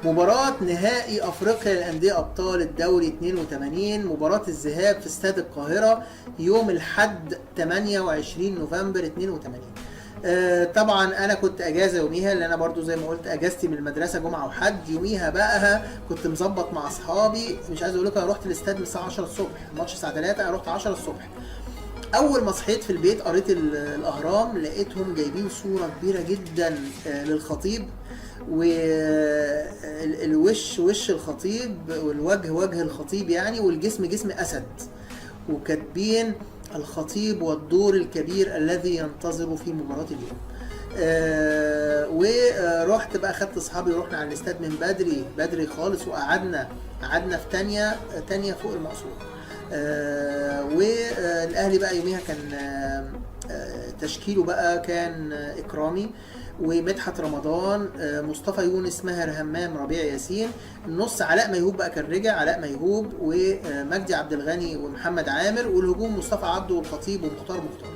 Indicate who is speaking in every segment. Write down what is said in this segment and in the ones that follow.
Speaker 1: مباراة نهائي افريقيا للاندية ابطال الدوري 82، مباراة الذهاب في استاد القاهرة يوم الاحد 28 نوفمبر 82. طبعا انا كنت اجازه يوميها، لان انا برضو زي ما قلت اجازتي من المدرسه جمعه وحد. يوميها بقى كنت مظبط مع اصحابي، مش عايز اقول لكم انا رحت الاستاد من الساعه 10 الصبح، الماتش الساعه 3، انا رحت 10 الصبح. اول ما صحيت في البيت قريت الاهرام، لقيتهم جايبين صوره كبيره جدا للخطيب، والوش وش الخطيب والوجه وجه الخطيب يعني، والجسم جسم اسد، وكاتبين الخطيب والدور الكبير الذي ينتظر في مباراة اليوم. ورحت بقى خدت اصحابي ورحنا على الاستاد من بدري خالص، وقعدنا في تانية فوق المقصورة. والاهلي بقى يوميها كان تشكيله بقى كان اكرامي ومدحت رمضان، مصطفى يونس، ماهر همام، ربيع ياسين. النص علاء ميهوب بقى كان رجع، علاء ميهوب ومجدي عبد الغني ومحمد عامر، والهجوم مصطفى عبده والخطيب ومختار مختار.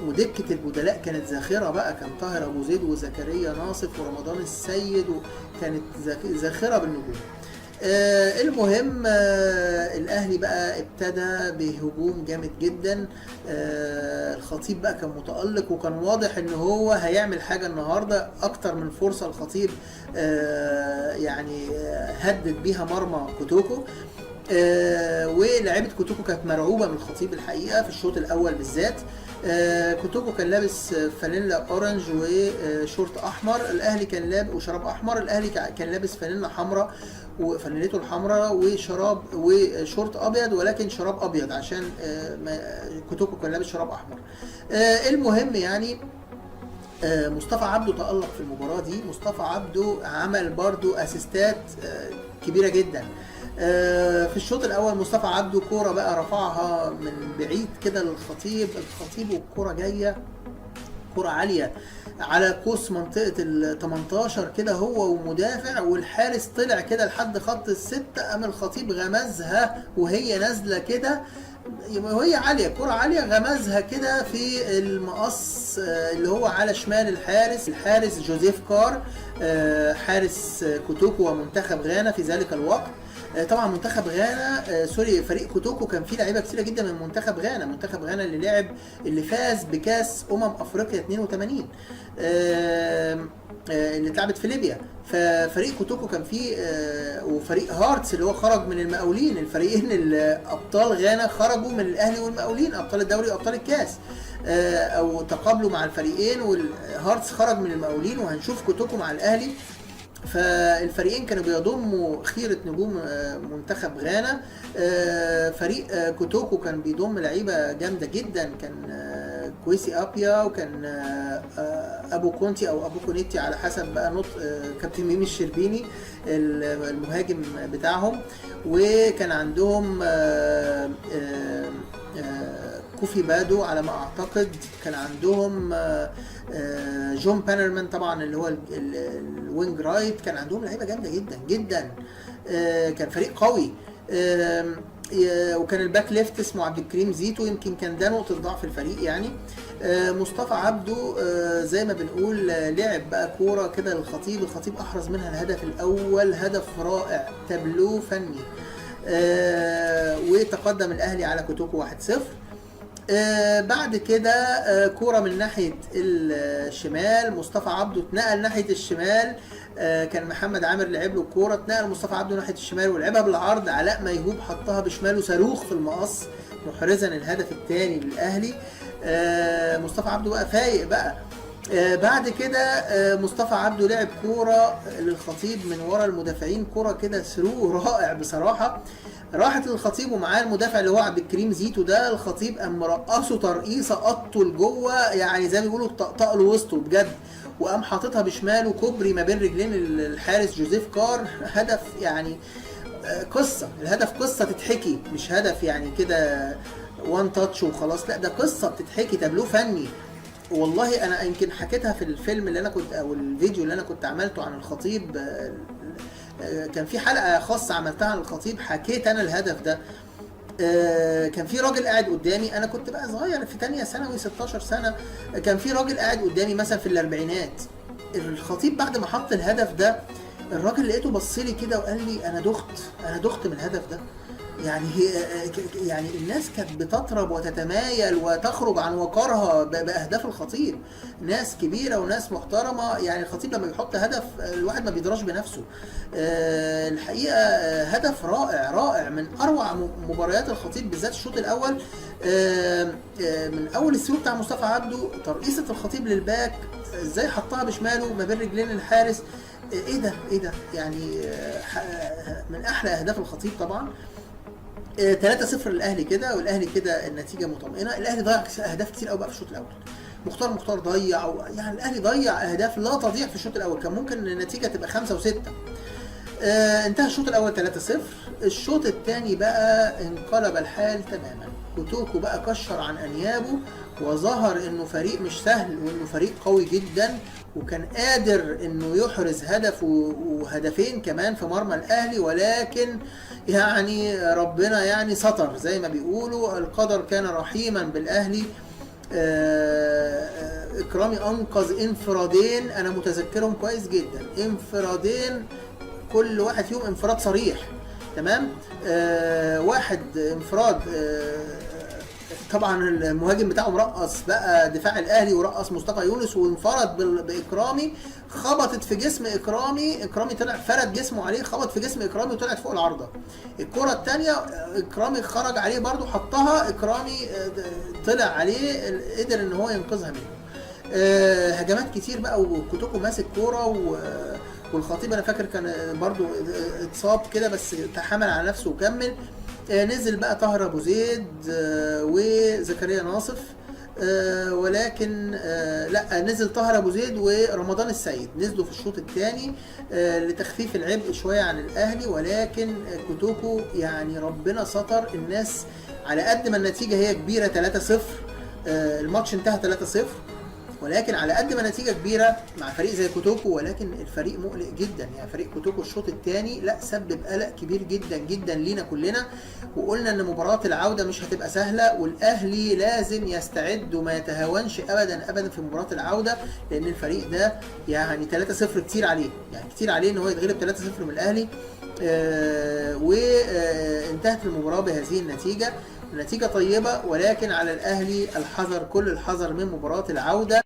Speaker 1: ودكة البدلاء كانت زاخرة بقى، كان طاهر ابو زيد وزكريا ناصف ورمضان السيد، وكانت زاخرة بالنجوم. المهم الاهلي بقى ابتدى بهجوم جامد جدا. الخطيب بقى كان متألق، وكان واضح ان هو هيعمل حاجة النهاردة اكتر من فرصة. الخطيب يعني هدد بيها مرمى كوتوكو، ولاعيبه كوتوكو كانت مرعوبه من الخطيب الحقيقه في الشوط الاول بالذات. كوتوكو كان لابس فانيلا اورنج وشورت احمر، الاهلي كان لابس وشراب احمر، الاهلي كان لابس فانيلا حمراء وفانيلته الحمراء وشراب وشورت ابيض، ولكن شراب ابيض عشان كوتوكو كان لابس شراب احمر. المهم يعني مصطفى عبده تألق في المباراه دي. مصطفى عبده عمل برضو اسيستات كبيره جدا. في الشوط الاول مصطفى عبده كوره بقى رفعها من بعيد كده للخطيب، والكوره جايه كوره عاليه على قوس منطقه ال 18 كده، هو ومدافع، والحارس طلع كده لحد خط الستة، قام الخطيب غمزها وهي نازله كده، وهي عاليه، كرة عاليه، غمزها كده في المقص اللي هو على شمال الحارس جوزيف كار، حارس كوتوكو ومنتخب غانا في ذلك الوقت. طبعا منتخب غانا فريق كوتوكو كان فيه لعيبه كتيره جدا من منتخب غانا اللي فاز بكاس افريقيا 82 اللي اتلعبت في ليبيا. ففريق كوتوكو كان فيه وفريق هارتس اللي هو خرج من المقاولين، الفريقين ابطال غانا خرجوا من الاهلي والمقاولين، ابطال الدوري وابطال الكاس، او تقابلوا مع الفريقين، والهارتس خرج من المقاولين، وهنشوف كوتوكو مع الاهلي. فالفريقين كانوا بيضموا خيرة نجوم منتخب غانا. فريق كوتوكو كان بيضم لعيبة جامدة جدا، كان كويسي ابيا، وكان ابو كونتي او ابو كونيتي على حسب بقى نطق كابتن ميمي الشربيني المهاجم بتاعهم، وكان عندهم كوفي بادو على ما اعتقد، كان عندهم جون بانرمان طبعا اللي هو الوينج رايت، كان عندهم لعيبه جامده جدا جدا. كان فريق قوي. وكان الباك ليفت اسمه عبد الكريم زيتو، يمكن كان ده نقطه ضعف الفريق يعني. مصطفى عبده زي ما بنقول لعب بقى كوره كده للخطيب، الخطيب احرز منها الهدف الاول، هدف رائع، تابلو فني. وتقدم الاهلي على كوتوكو 1-0. بعد كده كورة من ناحية الشمال، مصطفى عبده اتنقل ناحية الشمال، كان محمد عامر لعب له الكورة، اتنقل مصطفى عبده ناحية الشمال ولعبها بالعرض، علاء ميهوب حطها بشماله صاروخ في المقص، محرزا الهدف الثاني للأهلي. مصطفى عبده بقى فايق بقى. بعد كده مصطفى عبده لعب كورة للخطيب من ورا المدافعين، كورة كده ثرو رائع بصراحة، راحت للخطيب ومعاه المدافع اللي هو عبد الكريم زيتو ده، الخطيب قام مرقصه ترقيصه قطه لجوه، يعني زي ما بيقولوا طق له وسطه بجد، وقام حاططها بشماله كوبري ما بين رجلين الحارس جوزيف كار. هدف يعني قصه، الهدف قصه تتحكي، مش هدف يعني كده وان تاتش وخلاص، لا ده قصه بتتحكي، تابلوه فني. والله انا يمكن حكيتها في الفيلم اللي انا كنت، او الفيديو اللي انا كنت عملته عن الخطيب، كان في حلقه خاصه عملتها عن الخطيب، حكيت انا الهدف ده. كان في راجل قاعد قدامي، انا كنت بقى صغير في تانية ثانوي 16 سنه، كان في راجل قاعد قدامي مثلا في الاربعينات. الخطيب بعد ما حط الهدف ده الراجل لقيته بص لي كده وقال لي انا دخت، انا دخت من الهدف ده. يعني هي يعني الناس كانت بتطرب وتتمايل وتخرج عن وقارها باهداف الخطيب. ناس كبيره وناس محترمه، يعني الخطيب لما بيحط هدف الواحد ما بيدراش بنفسه. الحقيقه هدف رائع رائع، من اروع مباريات الخطيب بالذات الشوط الاول. من اول السيرو بتاع مصطفى عبده، ترقيصه الخطيب للباك، ازاي حطها بشماله ما بين رجلين الحارس. ايه ده ايه ده يعني، من احلى اهداف الخطيب طبعا. 3-0 للاهلي كده، والاهلي كده النتيجه مطمئنه. الاهلي ضيع اهداف كتير قوي بقى في الشوط الاول. مختار ضيع، يعني الاهلي ضيع اهداف لا تضيع في الشوط الاول، كان ممكن النتيجه تبقى 5 و6. انتهى الشوط الاول 3-0. الشوط الثاني بقى انقلب الحال تماما. كوتوكو بقى كشر عن انيابه، وظهر انه فريق مش سهل، وانه فريق قوي جدا، وكان قادر انه يحرز هدف وهدفين كمان في مرمى الاهلي. ولكن يعني ربنا يعني ستر، زي ما بيقولوا القدر كان رحيما بالاهلي. اكرامي انقذ انفرادين، انا متذكرهم كويس جدا، انفرادين كل واحد فيهم انفراد صريح. تمام. واحد انفراد، طبعا المهاجم بتاعه مرقص بقى دفاع الاهلي، ورقص مصطفى يونس، وانفرد باكرامي، خبطت في جسم اكرامي، اكرامي طلع فرد جسمه عليه، خبط في جسم اكرامي وطلعت فوق العارضه. الكره الثانيه اكرامي خرج عليه برده، حطها اكرامي، طلع عليه، قدر ان هو ينقذها منه. هجمات كتير بقى، وكوتوكو ماسك كوره، والخطيب انا فاكر كان برضو اتصاب كده، بس تحمل على نفسه وكمل. نزل بقى طاهر ابو زيد وزكريا ناصف، ولكن لا، نزل طاهر ابو زيد ورمضان السيد، نزلوا في الشوط الثاني لتخفيف العبء شويه عن الاهلي. ولكن كوتوكو يعني ربنا ستر الناس، على قد ما النتيجه هي كبيره 3-0، الماتش انتهى 3-0، ولكن على قد ما نتيجه كبيره مع فريق زي كوتوكو، ولكن الفريق مقلق جدا. يعني فريق كوتوكو الشوط الثاني لا، سبب قلق كبير جدا جدا لينا كلنا، وقلنا ان مباراه العوده مش هتبقى سهله، والاهلي لازم يستعد وما يتهاونش ابدا ابدا في مباراه العوده، لان الفريق ده يعني 3-0 كتير عليه، يعني كتير عليه ان هو يتغلب 3-0 من الاهلي. وانتهت المباراه بهذه النتيجه، نتيجه طيبه، ولكن على الاهلي الحذر، كل الحذر من مباراه العوده.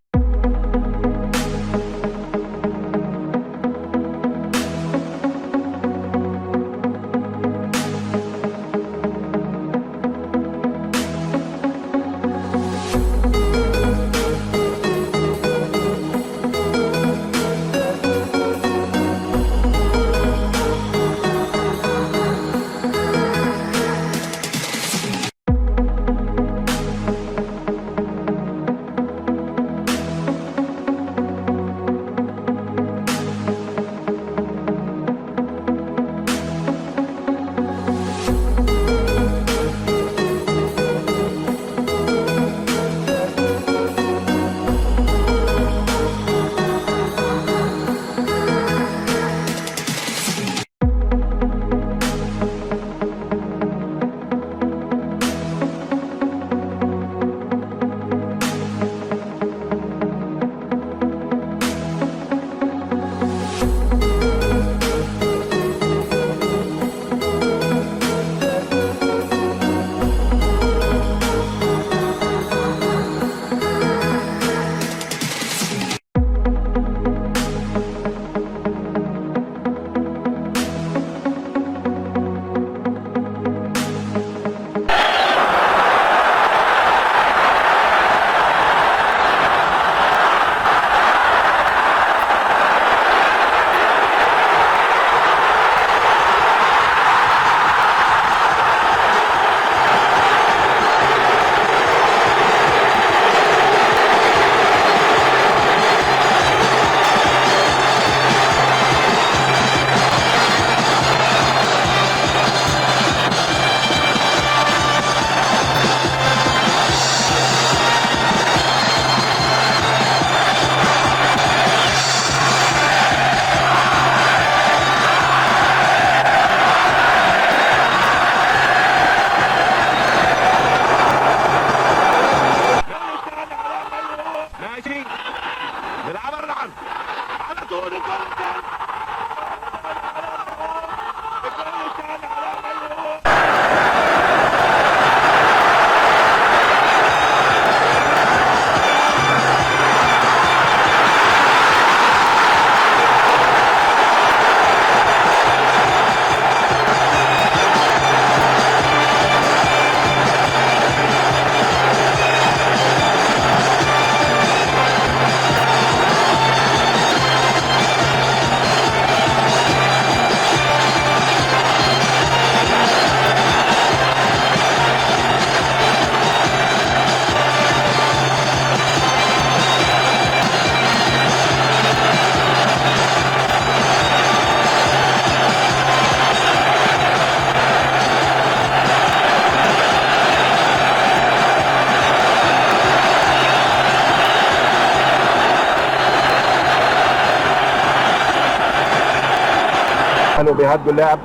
Speaker 2: الاهلي بيهدوا اللعب.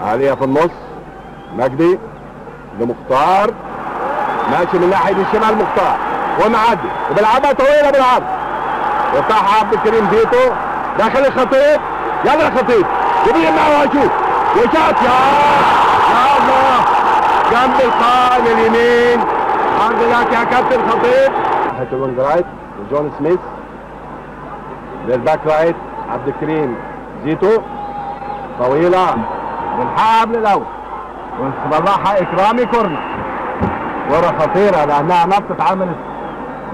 Speaker 2: عالية في النص، مجدي لمختار، ماشي من ناحية الشمال مختار ومعدي وبيلعبها طويلة بالعرض، يفتحها عبد الكريم زيتو داخل الخطيب. يلا يا خطيب وبيجمع وهشوف وشاط. يا الله جنب القائم اليمين. عرض لك يا كابتن خطيب. ناحية الوينج رايت وجون سميث للباك رايت عبد الكريم زيتو طويلة بنلحقها قبل الاول ونطلعها اكرامي كورنر. كرة خطيرة لانها نطت عملت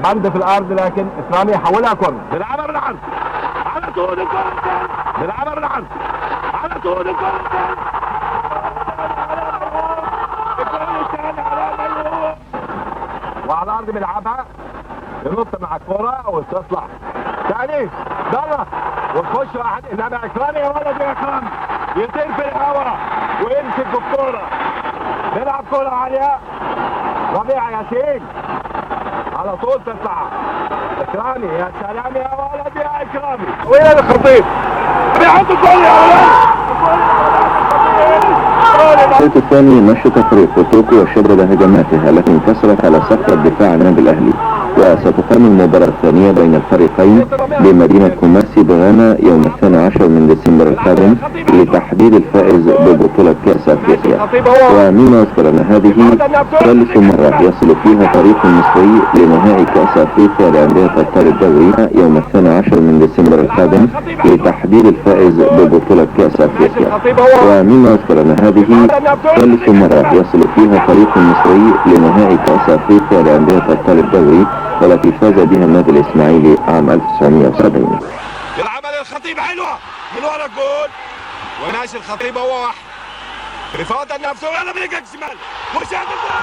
Speaker 2: بند في الارض، لكن اكرامي يحولها كورنر. بيلعبها بالعرض على طول الكورنر، بيلعبها بالعرض على طول الكورنر. وعلى الارض بيلعبها ينط مع الكرة وتصلح ثاني ضرب وتخش واحد، انما اكرامي يا ولد يا اكرامي يطير في الهواء ويمسك الكرة. بيلعب كرة عالية ربيع ياسين على طول تطلع اكرامي. يا سلام يا ولد يا اكرامي. وين الخطيب بيحط الكرة يا ولد.
Speaker 3: الشوط الثاني نشط فريق كوتوكو وشدد هجماتها التي انكسرت على سقف الدفاع النادي الاهلي. وستقام المباراة الثانية بين الفريقين بمدينة كوماسي بغانا يوم 12 من ديسمبر القادم لتحديد الفائز ببطولة كأس افريقيا. ومما يذكر ان هذه ثالث مرة يصل فيها فريق مصري لنهائي كأس افريقيا لأندية ابطال الدوري يوم 12 من ديسمبر القادم لتحديد الفائز ببطولة كأس افريقيا. ومما يذكر ان هذه ثالث مرة يصل فيها فريق مصري لنهائي كأس افريقيا لأندية ابطال الدوري والتي فاز بها النادي الاسماعيلي عام 1970.
Speaker 2: يلعبها للخطيب حلوة من ورا الجول وناشي الخطيب هو واحد بفاضل نفسه. يلا برجلك الشمال وشاط الجول.